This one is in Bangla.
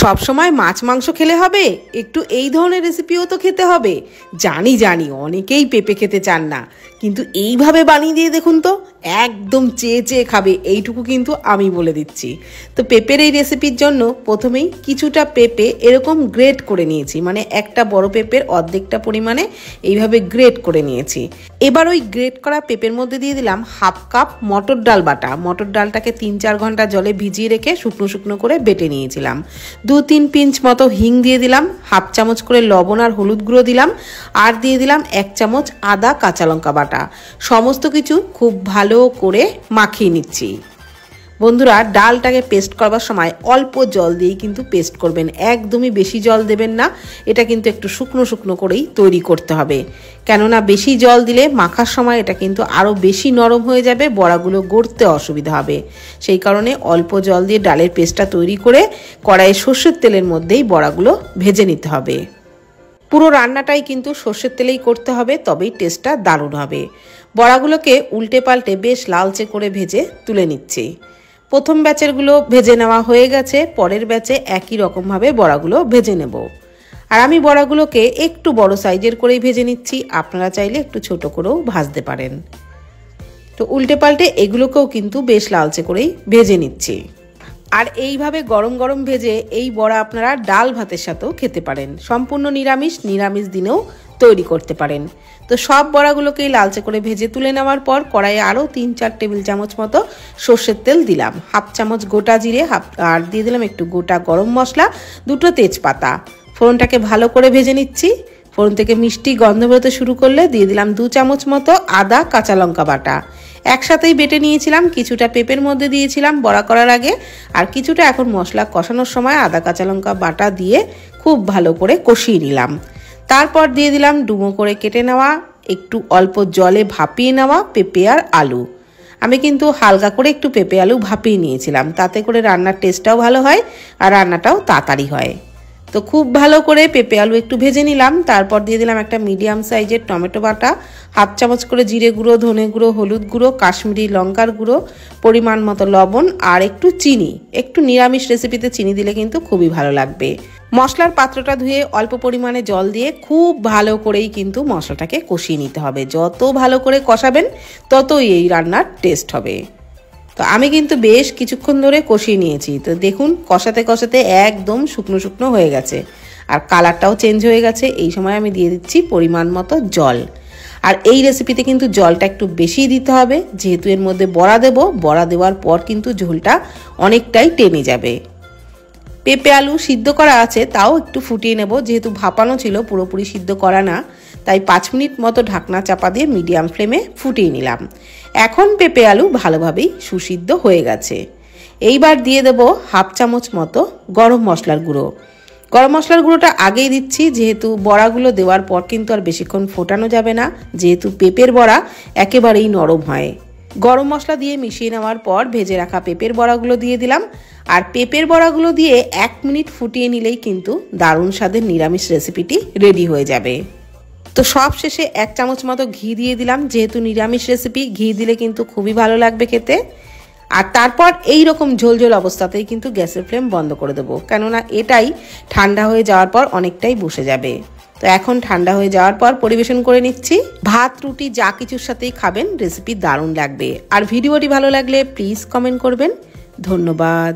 সব সময় মাছ মাংস খেলে হবে, একটু এই ধরনের রেসিপিও তো খেতে হবে। জানি জানি অনেকেই পেঁপে খেতে চান না, কিন্তু এইভাবে বানিয়ে দিয়ে দেখুন তো, একদম চেয়ে চেয়ে খাবে, এইটুকু কিন্তু আমি বলে দিচ্ছি। তো পেঁপের এই রেসিপির জন্য প্রথমেই কিছুটা পেঁপে এরকম গ্রেট করে নিয়েছি, মানে একটা বড় পেঁপের অর্ধেকটা পরিমাণে এইভাবে গ্রেট করে নিয়েছি। এবার ওই গ্রেট করা পেঁপের মধ্যে দিয়ে দিলাম হাফ কাপ মটর ডাল বাটা। মটর ডালটাকে 3-4 ঘন্টা জলে ভিজিয়ে রেখে শুকনো শুকনো করে বেটে নিয়েছিলাম। 2-3 পিঞ্চ মতো হিং দিয়ে দিলাম, হাফ চামচ করে লবণ আর হলুদ গুঁড়ো দিলাম, আর দিয়ে দিলাম 1 চামচ আদা কাঁচা লঙ্কা বাটা। সমস্ত কিছু খুব ভালো করে মাখিয়ে নিচ্ছি। বন্ধুরা, ডালটাকে পেস্ট করবার সময় অল্প জল দিয়েই কিন্তু পেস্ট করবেন, একদমই বেশি জল দেবেন না। এটা কিন্তু একটু শুকনো শুকনো করেই তৈরি করতে হবে, কেননা বেশি জল দিলে মাখার সময় এটা কিন্তু আরও বেশি নরম হয়ে যাবে, বড়াগুলো গড়তে অসুবিধা হবে। সেই কারণে অল্প জল দিয়ে ডালের পেস্টটা তৈরি করে কড়াইয়ে সর্ষের তেলের মধ্যেই বড়াগুলো ভেজে নিতে হবে। পুরো রান্নাটাই কিন্তু সর্ষের তেলেই করতে হবে, তবেই টেস্টটা দারুণ হবে। বড়াগুলোকে উল্টে পাল্টে বেশ লালচে করে ভেজে তুলে নিচ্ছি। প্রথম ব্যাচেরগুলো ভেজে নেওয়া হয়ে গেছে, পরের ব্যাচে একই রকমভাবে বড়াগুলো ভেজে নেব। আর আমি বড়াগুলোকে একটু বড় সাইজের করেই ভেজে নিচ্ছি, আপনারা চাইলে একটু ছোট করেও ভাজতে পারেন। তো উল্টে পাল্টে এগুলোকেও কিন্তু বেশ লালচে করেই ভেজে নিচ্ছি। আর এইভাবে গরম গরম ভেজে এই বড়া আপনারা ডাল ভাতের সাথেও খেতে পারেন, সম্পূর্ণ নিরামিষ দিনেও তৈরি করতে পারেন। তো সব বড়াগুলোকেই লালচে করে ভেজে তুলে নেওয়ার পর কড়াইয়ে আরও 3-4 টেবিল চামচ মতো সর্ষের তেল দিলাম, হাফ চামচ গোটা জিরে, আর দিয়ে দিলাম একটু গোটা গরম মশলা, 2টো তেজপাতা। ফোড়নটাকে ভালো করে ভেজে নিচ্ছি। ফোড়ন থেকে মিষ্টি গন্ধ বেরোতে শুরু করলে দিয়ে দিলাম 2 চামচ মতো আদা কাঁচা লঙ্কা বাটা। একসাথেই বেটে নিয়েছিলাম, কিছুটা পেঁপের মধ্যে দিয়েছিলাম বড়া করার আগে, আর কিছুটা এখন মশলা কষানোর সময় আদা কাঁচা লঙ্কা বাটা দিয়ে খুব ভালো করে কষিয়ে নিলাম। তারপর দিয়ে দিলাম ডুমো করে কেটে নেওয়া, একটু অল্প জলে ভাপিয়ে নেওয়া পেঁপে আর আলু। আমি কিন্তু হালকা করে একটু পেঁপে আলু ভাপিয়ে নিয়েছিলাম, তাতে করে রান্নার টেস্টটাও ভালো হয় আর রান্নাটাও তাড়াতাড়ি হয়। তো খুব ভালো করে পেঁপে আলু একটু ভেজে নিলাম। তারপর দিয়ে দিলাম একটা মিডিয়াম সাইজের টমেটো বাটা, হাফ চামচ করে জিরে গুঁড়ো, ধনে গুঁড়ো, হলুদ গুঁড়ো, কাশ্মীরি লঙ্কার গুঁড়ো, পরিমাণ মতো লবণ আর একটু চিনি। একটু নিরামিষ রেসিপিতে চিনি দিলে কিন্তু খুবই ভালো লাগবে। মশলার পাত্রটা ধুয়ে অল্প পরিমাণে জল দিয়ে খুব ভালো করেই কিন্তু মশলাটাকে কষিয়ে নিতে হবে। যত ভালো করে কষাবেন ততই এই রান্নার টেস্ট হবে। তো আমি কিন্তু বেশ কিছুক্ষণ ধরে কষিয়ে নিয়েছি। তো দেখুন, কষাতে কষাতে একদম শুকনো শুকনো হয়ে গেছে আর কালারটাও চেঞ্জ হয়ে গেছে। এই সময় আমি দিয়ে দিচ্ছি পরিমাণ মতো জল। আর এই রেসিপিতে কিন্তু জলটা একটু বেশি দিতে হবে, যেহেতু এর মধ্যে বড়া দেব। বড়া দেওয়ার পর কিন্তু ঝোলটা অনেকটাই টেনে যাবে। পেঁপে আলু সিদ্ধ করা আছে, তাও একটু ফুটিয়ে নেব, যেহেতু ভাপানো ছিল, পুরোপুরি সিদ্ধ করা না, তাই 5 মিনিট মতো ঢাকনা চাপা দিয়ে মিডিয়াম ফ্লেমে ফুটিয়ে নিলাম। এখন পেঁপে আলু ভালোভাবেই সুসিদ্ধ হয়ে গেছে। এইবার দিয়ে দেব হাফ চামচ মতো গরম মশলার গুঁড়ো। গরম মশলার গুঁড়োটা আগেই দিচ্ছি, যেহেতু বড়াগুলো দেওয়ার পর কিন্তু আর বেশিক্ষণ ফোটানো যাবে না, যেহেতু পেঁপের বড়া একেবারেই নরম হয়। গরম মশলা দিয়ে মিশিয়ে নেওয়ার পর ভেজে রাখা পেঁপের বড়াগুলো দিয়ে দিলাম। আর পেঁপের বড়াগুলো দিয়ে 1 মিনিট ফুটিয়ে নিলেই কিন্তু দারুণ স্বাদের নিরামিষ রেসিপিটি রেডি হয়ে যাবে। তো সব শেষে 1 চামচ মতো ঘি দিয়ে দিলাম, যেহেতু নিরামিষ রেসিপি ঘি দিলে কিন্তু খুবই ভালো লাগবে খেতে। আর তারপর এই রকম ঝোলঝোল অবস্থাতেই কিন্তু গ্যাসের ফ্লেম বন্ধ করে দেবো, কেননা এটাই ঠান্ডা হয়ে যাওয়ার পর অনেকটাই বসে যাবে। তো এখন ঠান্ডা হয়ে যাওয়ার পর পরিবেশন করে নিচ্ছি। ভাত রুটি যা কিছুর সাথেই খাবেন, রেসিপি দারুণ লাগবে। আর ভিডিওটি ভালো লাগলে প্লিজ কমেন্ট করবেন। ধন্যবাদ।